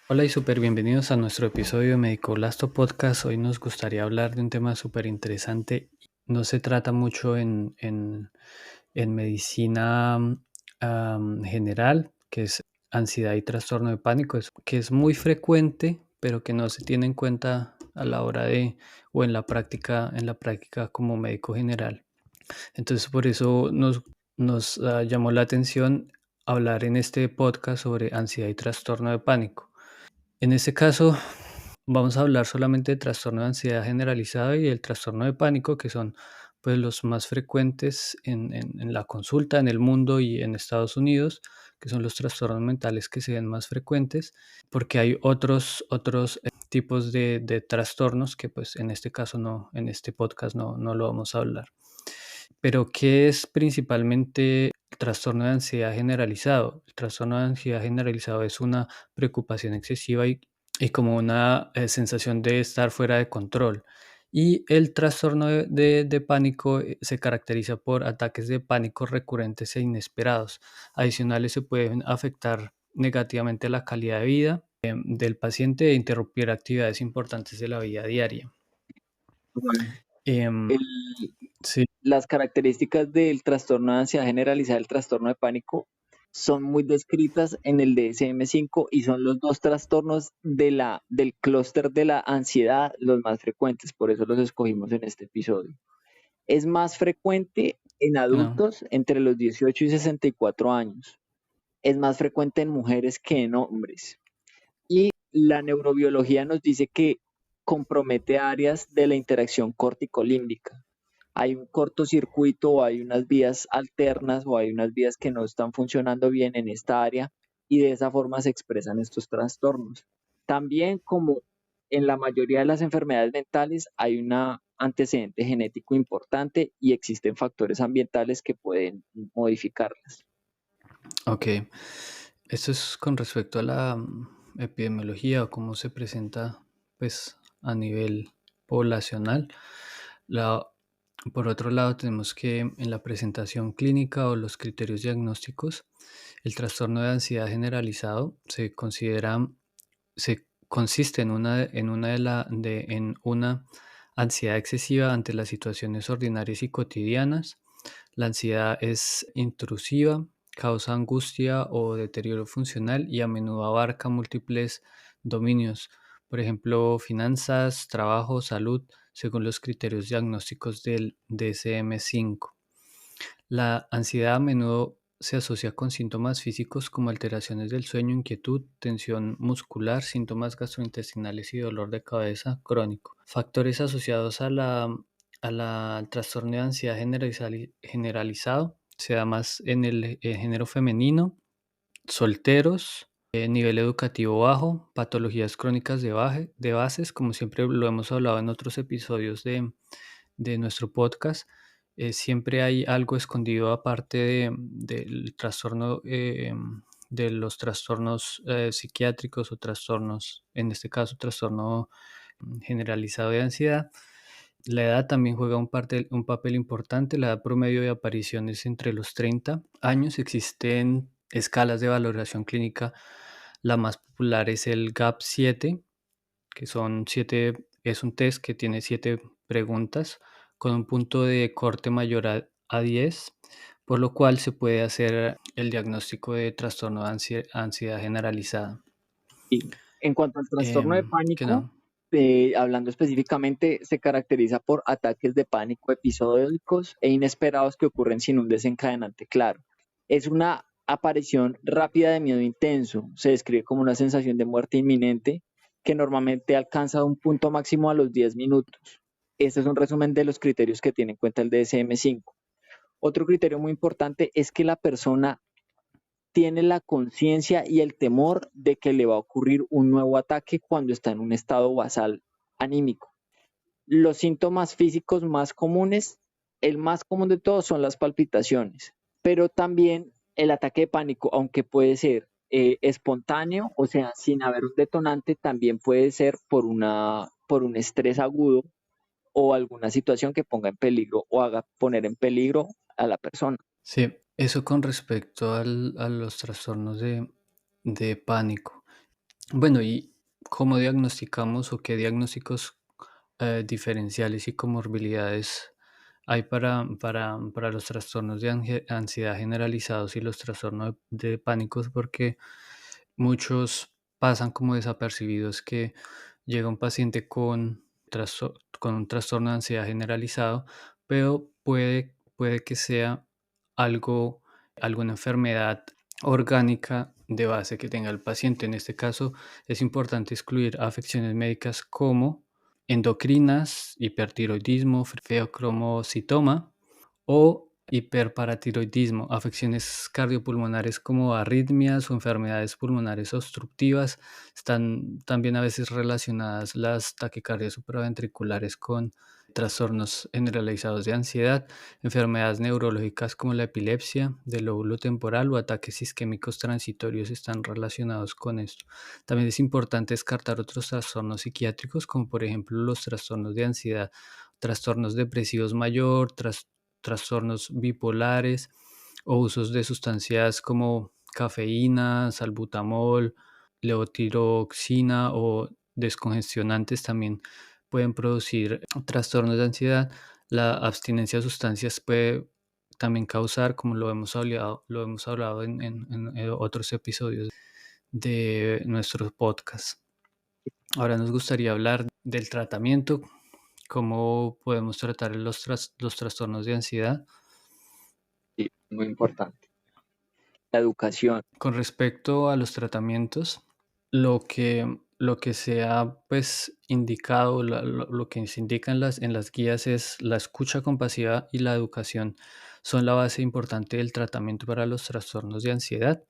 Hola y súper bienvenidos a nuestro episodio de Médico Blasto Podcast. Hoy nos gustaría hablar de un tema súper interesante. No se trata mucho en medicina general, que es ansiedad y trastorno de pánico, que es muy frecuente, pero que no se tiene en cuenta a la hora de, o en la práctica como médico general. Entonces, por eso nos llamó la atención hablar en este podcast sobre ansiedad y trastorno de pánico. En este caso, vamos a hablar solamente de trastorno de ansiedad generalizado y el trastorno de pánico, que son pues, los más frecuentes en la consulta en el mundo y en Estados Unidos, que son los trastornos mentales que se ven más frecuentes, porque hay otros tipos de trastornos que pues en este caso no, en este podcast no lo vamos a hablar. Pero, ¿qué es principalmente el trastorno de ansiedad generalizado? El trastorno de ansiedad generalizado es una preocupación excesiva y como una sensación de estar fuera de control. Y el trastorno de pánico se caracteriza por ataques de pánico recurrentes e inesperados. Adicionales, se pueden afectar negativamente la calidad de vida del paciente e interrumpir actividades importantes de la vida diaria. Bueno, Em, el- sí, las características del trastorno de ansiedad generalizada, el trastorno de pánico, son muy descritas en el DSM-5 y son los dos trastornos del clúster de la ansiedad los más frecuentes, por eso los escogimos en este episodio. Es más frecuente en no. adultos entre los 18 y 64 años. Es más frecuente en mujeres que en hombres. Y la neurobiología nos dice que compromete áreas de la interacción corticolímbica. Hay un cortocircuito o hay unas vías alternas o hay unas vías que no están funcionando bien en esta área y de esa forma se expresan estos trastornos. También, como en la mayoría de las enfermedades mentales, hay un antecedente genético importante y existen factores ambientales que pueden modificarlas. Ok, esto es con respecto a la epidemiología o cómo se presenta pues a nivel poblacional. La- por otro lado, tenemos que en la presentación clínica o los criterios diagnósticos, el trastorno de ansiedad generalizado se consiste en una ansiedad excesiva ante las situaciones ordinarias y cotidianas. La ansiedad es intrusiva, causa angustia o deterioro funcional y a menudo abarca múltiples dominios, por ejemplo, finanzas, trabajo, salud, según los criterios diagnósticos del DSM-5. La ansiedad a menudo se asocia con síntomas físicos como alteraciones del sueño, inquietud, tensión muscular, síntomas gastrointestinales y dolor de cabeza crónico. Factores asociados al trastorno de ansiedad generalizado se da más en el género femenino, solteros, nivel educativo bajo, patologías crónicas de bases, como siempre lo hemos hablado en otros episodios de nuestro podcast. Siempre hay algo escondido aparte del trastorno, de los trastornos psiquiátricos o trastornos, en este caso, trastorno generalizado de ansiedad. La edad también juega un papel importante. La edad promedio de aparición es entre los 30 años. Existen escalas de valoración clínica. La más popular es el GAP-7, que es un test que tiene 7 preguntas con un punto de corte mayor a 10, por lo cual se puede hacer el diagnóstico de trastorno de ansiedad generalizada. Y en cuanto al trastorno de Que pánico, no, hablando específicamente, se caracteriza por ataques de pánico episódicos e inesperados que ocurren sin un desencadenante claro. Es una aparición rápida de miedo intenso. Se describe como una sensación de muerte inminente que normalmente alcanza un punto máximo a los 10 minutos. Este es un resumen de los criterios que tiene en cuenta el DSM-5. Otro criterio muy importante es que la persona tiene la conciencia y el temor de que le va a ocurrir un nuevo ataque cuando está en un estado basal anímico. Los síntomas físicos más comunes, el más común de todos son las palpitaciones, pero también el ataque de pánico, aunque puede ser espontáneo, o sea, sin haber un detonante, también puede ser por un estrés agudo o alguna situación que ponga en peligro o haga poner en peligro a la persona. sí, eso con respecto a los trastornos de pánico. Bueno, ¿y cómo diagnosticamos o qué diagnósticos diferenciales y comorbilidades hay para los trastornos de ansiedad generalizados y los trastornos de pánicos? Porque muchos pasan como desapercibidos, que llega un paciente con un trastorno de ansiedad generalizado, pero puede que sea algo, alguna enfermedad orgánica de base que tenga el paciente. En este caso, es importante excluir afecciones médicas como endocrinas, hipertiroidismo, feocromocitoma o hiperparatiroidismo, afecciones cardiopulmonares como arritmias o enfermedades pulmonares obstructivas. Están también a veces relacionadas las taquicardias supraventriculares con trastornos generalizados de ansiedad, enfermedades neurológicas como la epilepsia del lóbulo temporal o ataques isquémicos transitorios están relacionados con esto. También es importante descartar otros trastornos psiquiátricos como por ejemplo los trastornos de ansiedad, trastornos depresivos mayor, trastornos bipolares o usos de sustancias como cafeína, salbutamol, levotiroxina o descongestionantes también pueden producir trastornos de ansiedad. La abstinencia de sustancias puede también causar, como lo hemos hablado en otros episodios de nuestros podcasts. Ahora nos gustaría hablar del tratamiento, cómo podemos tratar los trastornos de ansiedad. Sí, muy importante. La educación. Con respecto a los tratamientos, lo que se ha pues indicado, lo que se indica en las guías es la escucha compasiva y la educación son la base importante del tratamiento para los trastornos de ansiedad.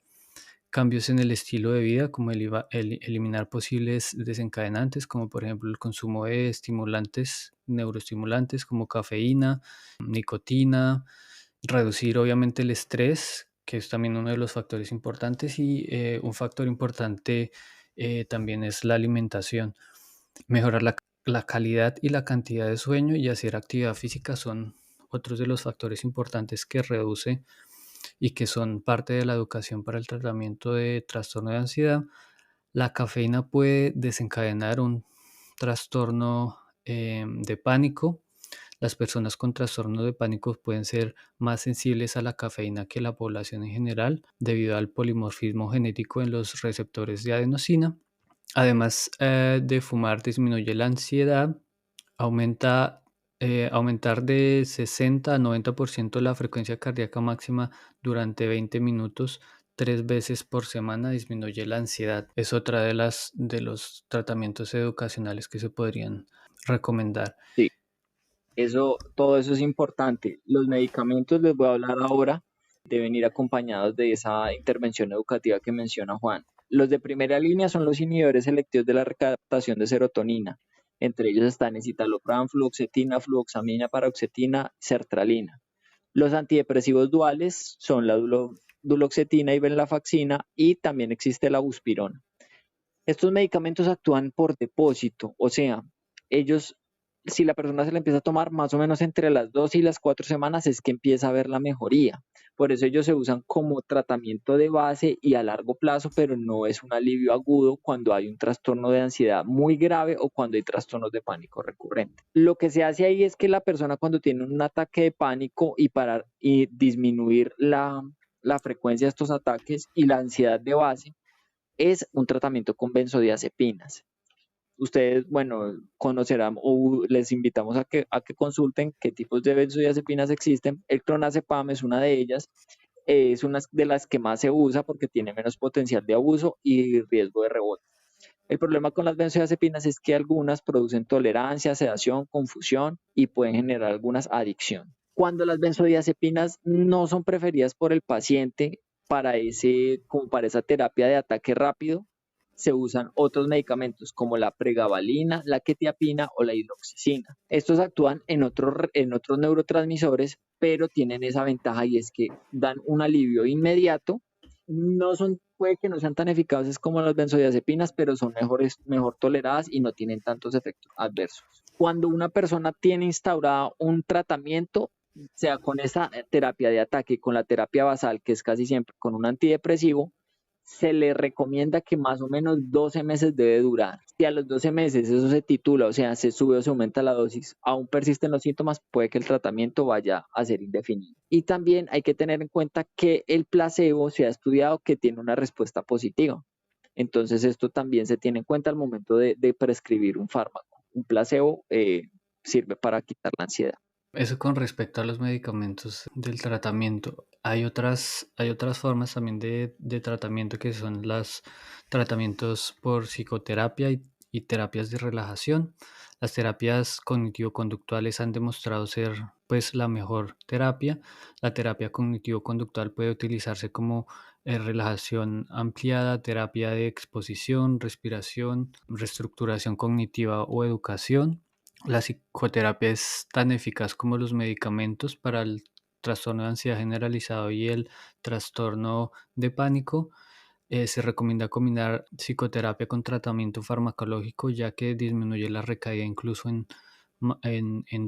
Cambios en el estilo de vida, como eliminar posibles desencadenantes, como por ejemplo el consumo de estimulantes, neuroestimulantes como cafeína, nicotina, reducir obviamente el estrés, que es también uno de los factores importantes, y un factor importante también es la alimentación. Mejorar la calidad y la cantidad de sueño y hacer actividad física son otros de los factores importantes que reduce y que son parte de la educación para el tratamiento de trastorno de ansiedad. La cafeína puede desencadenar un trastorno de pánico. Las personas con trastorno de pánico pueden ser más sensibles a la cafeína que la población en general debido al polimorfismo genético en los receptores de adenosina. Además de fumar disminuye la ansiedad, aumentar de 60 a 90% la frecuencia cardíaca máxima durante 20 minutos 3 veces por semana disminuye la ansiedad. Es otra de los tratamientos educacionales que se podrían recomendar. Sí, todo eso es importante. Los medicamentos, les voy a hablar ahora, deben ir acompañados de esa intervención educativa que menciona Juan. Los de primera línea son los inhibidores selectivos de la recaptación de serotonina. Entre ellos están escitalopram, fluoxetina, fluoxamina, paroxetina, sertralina. Los antidepresivos duales son la duloxetina y venlafaxina, y también existe la buspirona. Estos medicamentos actúan por depósito, o sea, ellos, si la persona se le empieza a tomar más o menos entre las 2 y las 4 semanas es que empieza a ver la mejoría. Por eso ellos se usan como tratamiento de base y a largo plazo, pero no es un alivio agudo cuando hay un trastorno de ansiedad muy grave o cuando hay trastornos de pánico recurrente. Lo que se hace ahí es que la persona, cuando tiene un ataque de pánico, y para disminuir la frecuencia de estos ataques y la ansiedad de base, es un tratamiento con benzodiazepinas. Ustedes, bueno, conocerán o les invitamos a que consulten qué tipos de benzodiazepinas existen. El clonazepam es una de ellas, es una de las que más se usa porque tiene menos potencial de abuso y riesgo de rebote. El problema con las benzodiazepinas es que algunas producen tolerancia, sedación, confusión y pueden generar algunas adicción. Cuando las benzodiazepinas no son preferidas por el paciente como para esa terapia de ataque rápido, se usan otros medicamentos como la pregabalina, la quetiapina o la hidroxicina. Estos actúan en otros neurotransmisores, pero tienen esa ventaja, y es que dan un alivio inmediato. Puede que no sean tan eficaces como las benzodiazepinas, pero son mejor toleradas y no tienen tantos efectos adversos. Cuando una persona tiene instaurado un tratamiento, sea con esa terapia de ataque, con la terapia basal, que es casi siempre con un antidepresivo, se le recomienda que más o menos 12 meses debe durar. Si a los 12 meses eso se titula, o sea, se sube o se aumenta la dosis, aún persisten los síntomas, puede que el tratamiento vaya a ser indefinido. Y también hay que tener en cuenta que el placebo se ha estudiado que tiene una respuesta positiva. Entonces esto también se tiene en cuenta al momento de prescribir un fármaco. Un placebo sirve para quitar la ansiedad. Eso con respecto a los medicamentos del tratamiento. Hay otras formas también de tratamiento que son los tratamientos por psicoterapia y terapias de relajación. Las terapias cognitivo-conductuales han demostrado ser pues la mejor terapia. La terapia cognitivo-conductual puede utilizarse como relajación ampliada, terapia de exposición, respiración, reestructuración cognitiva o educación. La psicoterapia es tan eficaz como los medicamentos para el trastorno de ansiedad generalizado y el trastorno de pánico. Se recomienda combinar psicoterapia con tratamiento farmacológico, ya que disminuye la recaída incluso en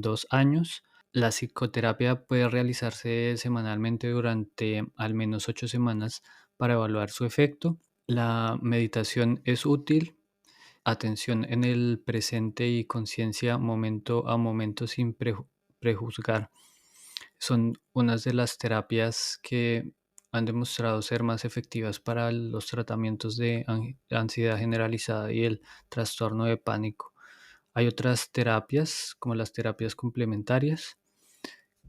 2 años. La psicoterapia puede realizarse semanalmente durante al menos 8 semanas para evaluar su efecto. La meditación es útil. Atención en el presente y conciencia momento a momento sin prejuzgar. Son unas de las terapias que han demostrado ser más efectivas para los tratamientos de ansiedad generalizada y el trastorno de pánico. Hay otras terapias, como las terapias complementarias,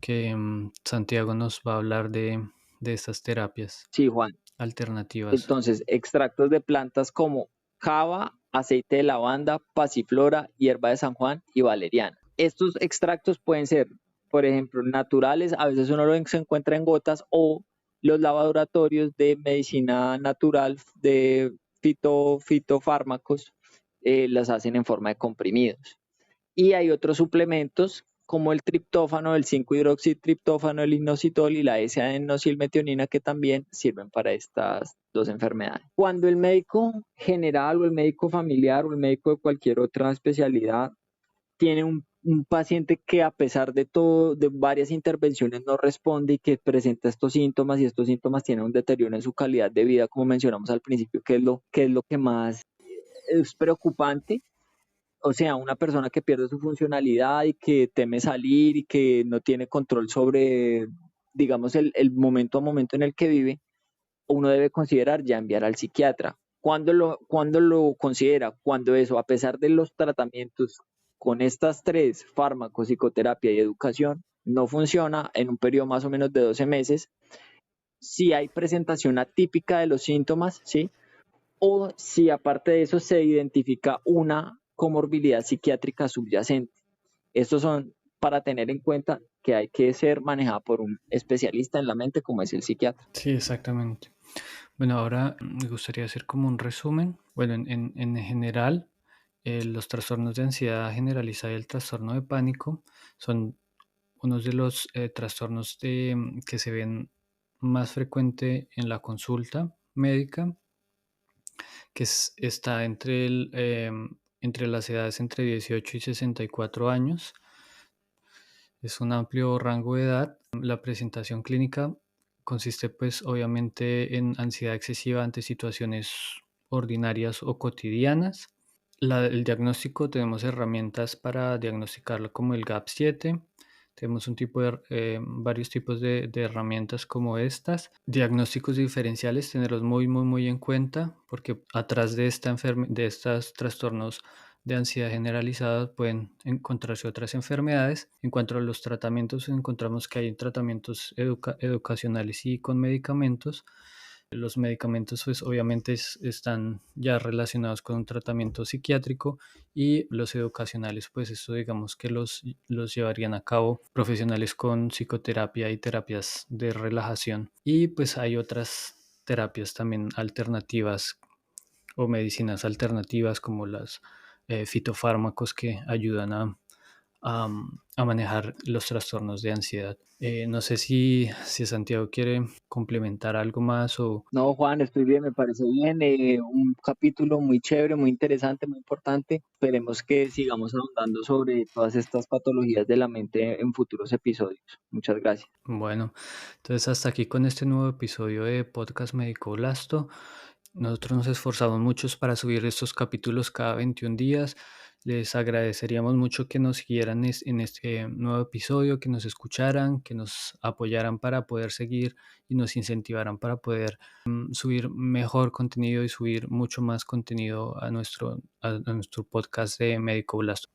que Santiago nos va a hablar de estas terapias Sí, Juan. alternativas. Entonces, extractos de plantas como cava, aceite de lavanda, pasiflora, hierba de San Juan y valeriana. Estos extractos pueden ser, por ejemplo, naturales, a veces uno se encuentra en gotas, o los laboratorios de medicina natural de fitofármacos las hacen en forma de comprimidos. Y hay otros suplementos como el triptófano, el 5-hidroxitriptófano, el inositol y la S-adenosilmetionina que también sirven para estas dos enfermedades. Cuando el médico general o el médico familiar o el médico de cualquier otra especialidad tiene un paciente que a pesar de todo, de varias intervenciones no responde y que presenta estos síntomas y estos síntomas tienen un deterioro en su calidad de vida, como mencionamos al principio, que es lo que más es preocupante, o sea, una persona que pierde su funcionalidad y que teme salir y que no tiene control sobre, digamos, el momento a momento en el que vive, uno debe considerar ya enviar al psiquiatra. ¿Cuándo lo considera? Cuando eso, a pesar de los tratamientos con estas tres, fármacos, psicoterapia y educación, no funciona en un periodo más o menos de 12 meses, si hay presentación atípica de los síntomas, ¿sí? O si aparte de eso se identifica una comorbilidad psiquiátrica subyacente. Estos son para tener en cuenta que hay que ser manejada por un especialista en la mente como es el psiquiatra. Sí, exactamente. Bueno, ahora me gustaría hacer como un resumen. Bueno, en general, los trastornos de ansiedad generalizada y el trastorno de pánico son unos de los trastornos que se ven más frecuente en la consulta médica, que está entre las edades entre 18 y 64 años. Es un amplio rango de edad. La presentación clínica consiste pues obviamente en ansiedad excesiva ante situaciones ordinarias o cotidianas. El diagnóstico, tenemos herramientas para diagnosticarlo como el GAP-7. Tenemos varios tipos de herramientas como estas. Diagnósticos diferenciales, tenerlos muy, muy, muy en cuenta, porque atrás de estos trastornos de ansiedad generalizada pueden encontrarse otras enfermedades. En cuanto a los tratamientos, encontramos que hay tratamientos educacionales y con medicamentos. Los medicamentos, pues obviamente están ya relacionados con un tratamiento psiquiátrico, y los educacionales, pues esto digamos que los llevarían a cabo profesionales con psicoterapia y terapias de relajación. Y pues hay otras terapias también alternativas o medicinas alternativas como las fitofármacos que ayudan a manejar los trastornos de ansiedad. No sé si Santiago quiere complementar algo más o... No, Juan, estoy bien, me parece bien. Un capítulo muy chévere, muy interesante, muy importante. Esperemos que sigamos ahondando sobre todas estas patologías de la mente en futuros episodios. Muchas gracias. Bueno, entonces hasta aquí con este nuevo episodio de Podcast Médico Blasto. Nosotros nos esforzamos muchos para subir estos capítulos cada 21 días. Les agradeceríamos mucho que nos siguieran en este nuevo episodio, que nos escucharan, que nos apoyaran para poder seguir y nos incentivaran para poder subir mejor contenido y subir mucho más contenido a nuestro podcast de Médico Blast.